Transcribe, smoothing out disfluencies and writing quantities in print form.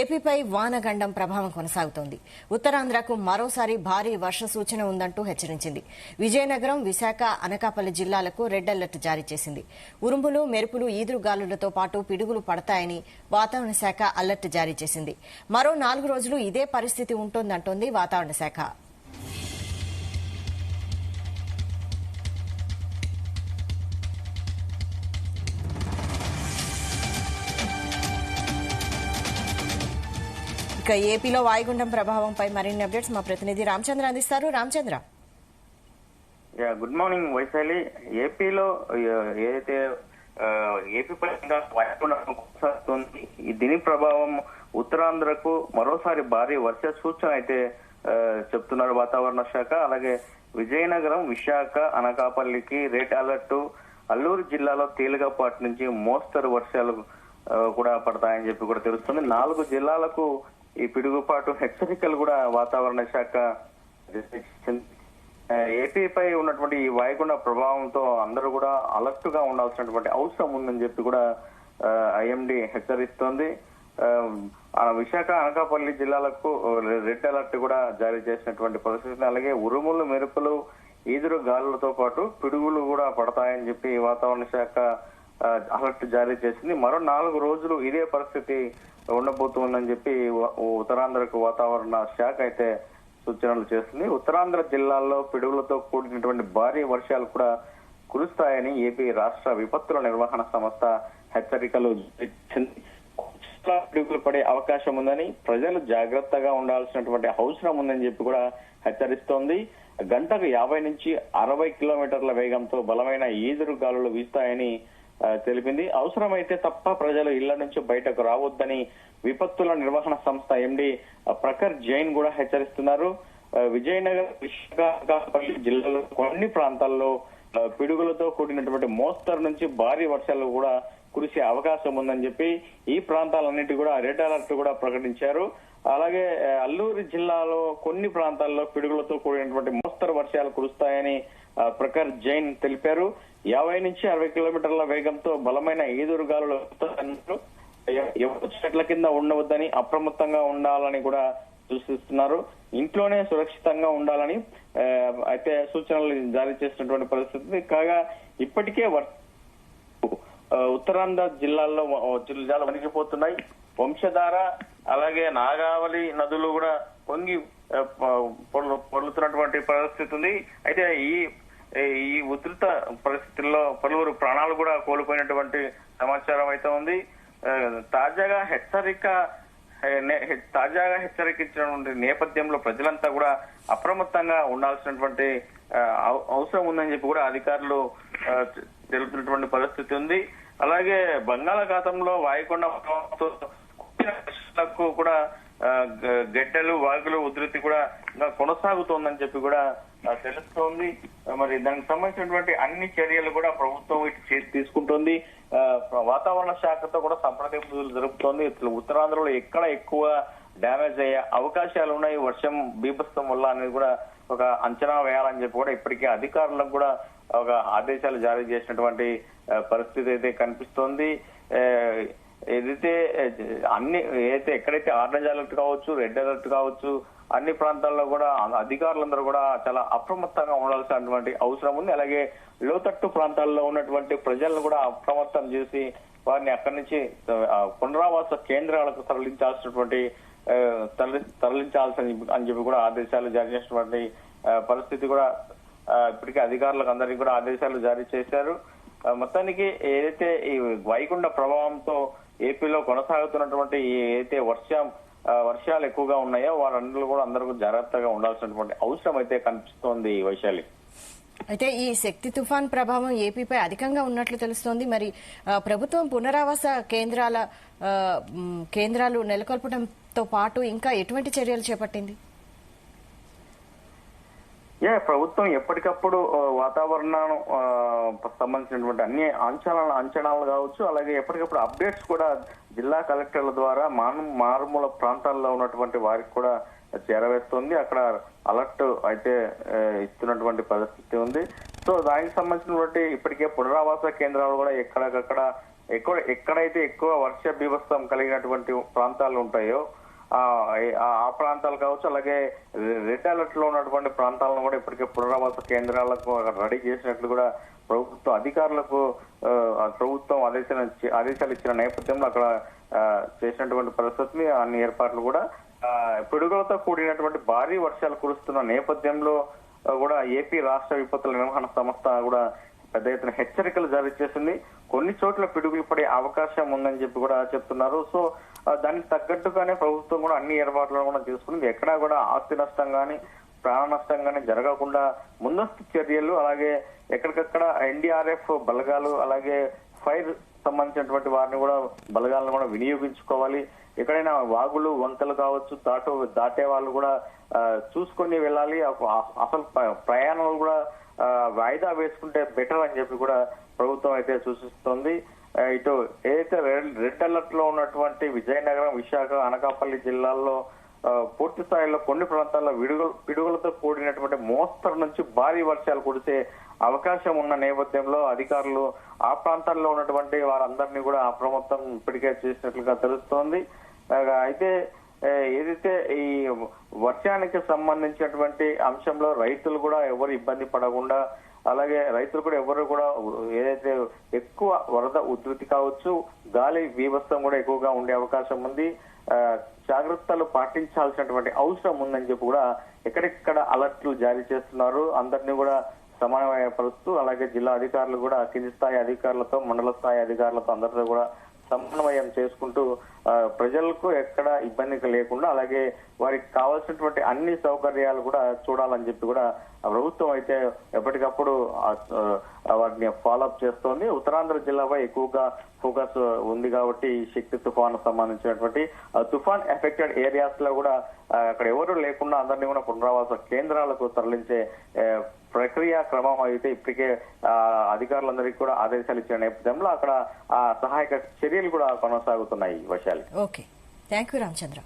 ఏపీపై వానగండం ప్రభావం కొనసాగుతోంది. ఉత్తరాంధ్రకు మరోసారి భారీ వర్ష సూచన ఉందంటూ హెచ్చరించింది. విజయనగరం, విశాఖ, అనకాపల్లి జిల్లాలకు రెడ్ అలర్ట్ జారీ చేసింది. ఉరుములు, మెరుపులు, ఈదురుగాలులతో పాటు పిడుగులు పడతాయని వాతావరణ శాఖ అలర్ట్ జారీ చేసింది. మరో 4 రోజులు ఇదే పరిస్థితి ఉంటోందంటోంది వాతావరణ శాఖ. ఇక ఏపీలో వాయుగుండం ప్రభావంపై మరిన్ని అప్డేట్స్ మా ప్రతినిధి రామచంద్ర అందిస్తారు. Ramachandra, good morning Vaishali. ఏపీలో ఏదైతే ఏపీ పరంగా వాయుగుండం కొనసాగుతుంది, దీని ప్రభావం ఉత్తరాంధ్రకు మరోసారి భారీ వర్ష సూచన అయితే చెప్తున్నారు వాతావరణ శాఖ. అలాగే విజయనగరం, విశాఖ, అనకాపల్లికి రెడ్ అలర్ట్, అల్లూరు జిల్లాలో తేలికపాటి నుంచి మోస్తరు వర్షాలు కూడా పడతాయని చెప్పి కూడా తెలుస్తుంది. 4 జిల్లాలకు ఈ పిడుగుపాటు హెచ్చరికలు కూడా వాతావరణ శాఖ ఏపీపై ఉన్నటువంటి ఈ వాయుగుండ ప్రభావంతో అందరూ కూడా అలర్ట్ గా ఉండాల్సినటువంటి అవసరం ఉందని చెప్పి కూడా ఐఎండీ హెచ్చరిస్తోంది. విశాఖ, అనకాపల్లి జిల్లాలకు రెడ్ అలర్ట్ కూడా జారీ చేసినటువంటి పరిస్థితి. అలాగే ఉరుములు, మెరుపులు, ఈదురు గాలులతో పాటు పిడుగులు కూడా పడతాయని చెప్పి వాతావరణ శాఖ అలర్ట్ జారీ చేసింది. మరో 4 రోజులు ఇదే పరిస్థితి ఉండబోతుందని చెప్పి ఉత్తరాంధ్రకు వాతావరణ శాఖ అయితే సూచనలు చేస్తుంది. ఉత్తరాంధ్ర జిల్లాల్లో పిడుగులతో కూడినటువంటి భారీ వర్షాలు కూడా కురుస్తాయని ఏపీ రాష్ట్ర విపత్తుల నిర్వహణ సంస్థ హెచ్చరికలు ఇచ్చింది. పిడుగులు పడే అవకాశం ఉందని, ప్రజలు జాగ్రత్తగా ఉండాల్సినటువంటి అవసరం ఉందని చెప్పి కూడా హెచ్చరిస్తోంది. గంటకు 50 నుంచి 60 కిలోమీటర్ల వేగంతో బలమైన ఈదురు గాలులు వీస్తాయని తెలిపింది. అవసరమైతే తప్ప ప్రజలు ఇళ్ల నుంచి బయటకు రావద్దని విపత్తుల నిర్వహణ సంస్థ ఎండీ ప్రఖర్ జైన్ కూడా హెచ్చరిస్తున్నారు. విజయనగరం, విశాఖపల్లి జిల్లాలో కొన్ని ప్రాంతాల్లో పిడుగులతో కూడినటువంటి మోస్తరు నుంచి భారీ వర్షాలు కూడా కురిసే అవకాశం ఉందని చెప్పి ఈ ప్రాంతాలన్నిటి కూడా రెడ్ అలర్ట్ కూడా ప్రకటించారు. అలాగే అల్లూరు జిల్లాలో కొన్ని ప్రాంతాల్లో పిడుగులతో కూడినటువంటి మోస్తరు వర్షాలు కురుస్తాయని ప్రఖర్ జైన్ తెలిపారు. 50 నుంచి 60 కిలోమీటర్ల వేగంతో బలమైన ఈదురుగాలులు ఎవరు చెట్ల కింద ఉండవద్దని, అప్రమత్తంగా ఉండాలని కూడా సూచిస్తున్నారు. ఇంట్లోనే సురక్షితంగా ఉండాలని అయితే సూచనలు జారీ చేసినటువంటి పరిస్థితి. కాగా ఇప్పటికే ఉత్తరాంధ్ర జిల్లాల్లో వణికిపోతున్నాయి. వంశధార, అలాగే నాగావళి నదులు కూడా పొంగి పొర్లుతున్నటువంటి పరిస్థితి ఉంది. అయితే ఈ ఉధృత పరిస్థితుల్లో పలువురు ప్రాణాలు కూడా కోల్పోయినటువంటి సమాచారం అయితే ఉంది. తాజాగా హెచ్చరికించినటువంటి నేపథ్యంలో ప్రజలంతా కూడా అప్రమత్తంగా ఉండాల్సినటువంటి అవసరం ఉందని చెప్పి కూడా అధికారులు తెలుపుతున్నటువంటి పరిస్థితి ఉంది. అలాగే బంగాళాఖాతంలో వాయుగుండం కూడా గడ్డలు, వాగులు ఉధృతి కూడా కొనసాగుతోందని చెప్పి కూడా తెలుస్తోంది. మరి దానికి సంబంధించినటువంటి అన్ని చర్యలు కూడా ప్రభుత్వం తీసుకుంటోంది. వాతావరణ శాఖతో కూడా సంప్రదింపులు జరుపుతోంది. ఉత్తరాంధ్రలో ఎక్కడ ఎక్కువ డ్యామేజ్ అయ్యే అవకాశాలు ఉన్నాయి వర్షం బీభత్సం వల్ల అనేది కూడా ఒక అంచనా వేయాలని చెప్పి కూడా ఇప్పటికే అధికారులకు కూడా ఒక ఆదేశాలు జారీ చేసినటువంటి పరిస్థితి అయితే కనిపిస్తోంది. ఏదైతే ఎక్కడైతే ఆరెంజ్ అలర్ట్ కావచ్చు, రెడ్ అలర్ట్ కావచ్చు, అన్ని ప్రాంతాల్లో కూడా అధికారులందరూ కూడా చాలా అప్రమత్తంగా ఉండాల్సినటువంటి అవసరం ఉంది. అలాగే లోతట్టు ప్రాంతాల్లో ఉన్నటువంటి ప్రజలను కూడా అప్రమత్తం చేసి వారిని అక్కడి నుంచి పునరావాస కేంద్రాలకు తరలించాల్సి అని చెప్పి కూడా ఆదేశాలు జారీ చేసినటువంటి పరిస్థితి కూడా ఇప్పటికే అధికారులకు అందరికీ కూడా ఆదేశాలు జారీ చేశారు. మొత్తానికి ఏదైతే ఈ వాయుగుండ ప్రభావంతో ఏపీలో కొనసాగుతున్నటువంటి ఏదైతే వర్షాలు ఎక్కువగా ఉన్నాయో వారందరూ కూడా అందరూ జాగ్రత్తగా ఉండాల్సినటువంటి అవసరం అయితే కనిపిస్తోంది వైశాలి. అయితే ఈ శక్తి తుఫాన్ ప్రభావం ఏపీపై అధికంగా ఉన్నట్లు తెలుస్తోంది. మరి ప్రభుత్వం పునరావాస కేంద్రాలు నెలకొల్పడంతో పాటు ఇంకా ఎటువంటి చర్యలు చేపట్టింది? ప్రభుత్వం ఎప్పటికప్పుడు వాతావరణం సంబంధించినటువంటి అన్ని అంచనాలు కావచ్చు, అలాగే ఎప్పటికప్పుడు అప్డేట్స్ కూడా జిల్లా కలెక్టర్ల ద్వారా మారుమూల ప్రాంతాల్లో ఉన్నటువంటి వారికి కూడా చేరవేస్తుంది. అక్కడ అలర్ట్ అయితే ఇస్తున్నటువంటి పరిస్థితి ఉంది. సో దానికి సంబంధించినటువంటి ఇప్పటికే పునరావాస కేంద్రాలు కూడా ఎక్కడికక్కడ ఎక్కడైతే ఎక్కువ వర్ష బీభత్సం కలిగినటువంటి ప్రాంతాలు ఉంటాయో ఆ ప్రాంతాలు కావచ్చు, అలాగే రెడ్ అలర్ట్ లో ఉన్నటువంటి ప్రాంతాలను కూడా ఇప్పటికే పునరావాస కేంద్రాలకు రెడీ చేసినట్లు కూడా ప్రభుత్వ అధికారులకు ప్రభుత్వం ఆదేశాలు ఇచ్చిన నేపథ్యంలో అక్కడ చేసినటువంటి పరిస్థితిని అన్ని ఏర్పాట్లు కూడా పిడుగులతో కూడినటువంటి భారీ వర్షాలు కురుస్తున్న నేపథ్యంలో కూడా ఏపీ రాష్ట్ర విపత్తుల నిర్వహణ సంస్థ కూడా పెద్ద ఎత్తున హెచ్చరికలు జారీ చేసింది. కొన్ని చోట్ల పిడుగులు పడే అవకాశం ఉందని చెప్పి కూడా చెప్తున్నారు. సో దానికి తగ్గట్టుగానే ప్రభుత్వం కూడా అన్ని ఏర్పాట్లను కూడా తీసుకుంది. ఎక్కడా కూడా ఆస్తి నష్టం గానీ ప్రాణ నష్టం గానీ జరగకుండా ముందస్తు చర్యలు, అలాగే ఎక్కడికక్కడ ఎన్డీఆర్ఎఫ్ బలగాలు, అలాగే ఫైర్ సంబంధించినటువంటి వారిని కూడా బలగాలను కూడా వినియోగించుకోవాలి. ఎక్కడైనా వాగులు వంకలు కావచ్చు దాటే వాళ్ళు కూడా చూసుకొని వెళ్ళాలి. అసలు ప్రయాణాలు కూడా వాయిదా వేసుకుంటే బెటర్ అని చెప్పి కూడా ప్రభుత్వం అయితే సూచిస్తోంది. ఇటు ఏదైతే రెడ్ అలర్ట్ లో ఉన్నటువంటి విజయనగరం, విశాఖ, అనకాపల్లి జిల్లాల్లో పూర్తి స్థాయిలో కొన్ని ప్రాంతాల్లో పిడుగులతో కూడినటువంటి మోస్తరు నుంచి భారీ వర్షాలు కురిసే అవకాశం ఉన్న నేపథ్యంలో అధికారులు ఆ ప్రాంతాల్లో ఉన్నటువంటి వారందరినీ కూడా అప్రమత్తం ఇప్పటికే చేసినట్లుగా తెలుస్తోంది. అయితే ఏదైతే ఈ వర్షానికి సంబంధించినటువంటి అంశంలో రైతులు కూడా ఎవరు ఇబ్బంది పడకుండా, అలాగే రైతులు కూడా ఎవరు కూడా ఏదైతే ఎక్కువ వరద ఉధృతి కావచ్చు, గాలి బీభత్సం కూడా ఎక్కువగా ఉండే అవకాశం ఉంది, జాగ్రత్తలు పాటించాల్సినటువంటి అవసరం ఉందని చెప్పి కూడా ఎక్కడెక్కడ అలర్ట్లు జారీ చేస్తున్నారు. అందరినీ కూడా సమన్వయపరుస్తూ, అలాగే జిల్లా అధికారులు కూడా కింది స్థాయి అధికారులతో, మండల స్థాయి అధికారులతో అందరితో కూడా సమన్వయం చేసుకుంటూ ప్రజలకు ఎక్కడ ఇబ్బంది లేకుండా, అలాగే వారికి కావాల్సినటువంటి అన్ని సౌకర్యాలు కూడా చూడాలని చెప్పి కూడా ప్రభుత్వం అయితే ఎప్పటికప్పుడు వాటిని ఫాలోఅప్ చేస్తోంది. ఉత్తరాంధ్ర జిల్లాపై ఎక్కువగా ఫోకస్ ఉంది కాబట్టి శక్తి తుఫాను సంబంధించినటువంటి తుఫాన్ ఎఫెక్టెడ్ ఏరియాస్ లో కూడా అక్కడ ఎవరు లేకుండా అందరినీ కూడా పునరావాస కేంద్రాలకు తరలించే ప్రక్రియ క్రమం అయితే ఇప్పటికే అధికారులందరికీ కూడా ఆదేశాలు ఇచ్చిన నేపథ్యంలో అక్కడ సహాయక చర్యలు కూడా కొనసాగుతున్నాయి. వర్షాలు. Okay, thank you Ramachandra.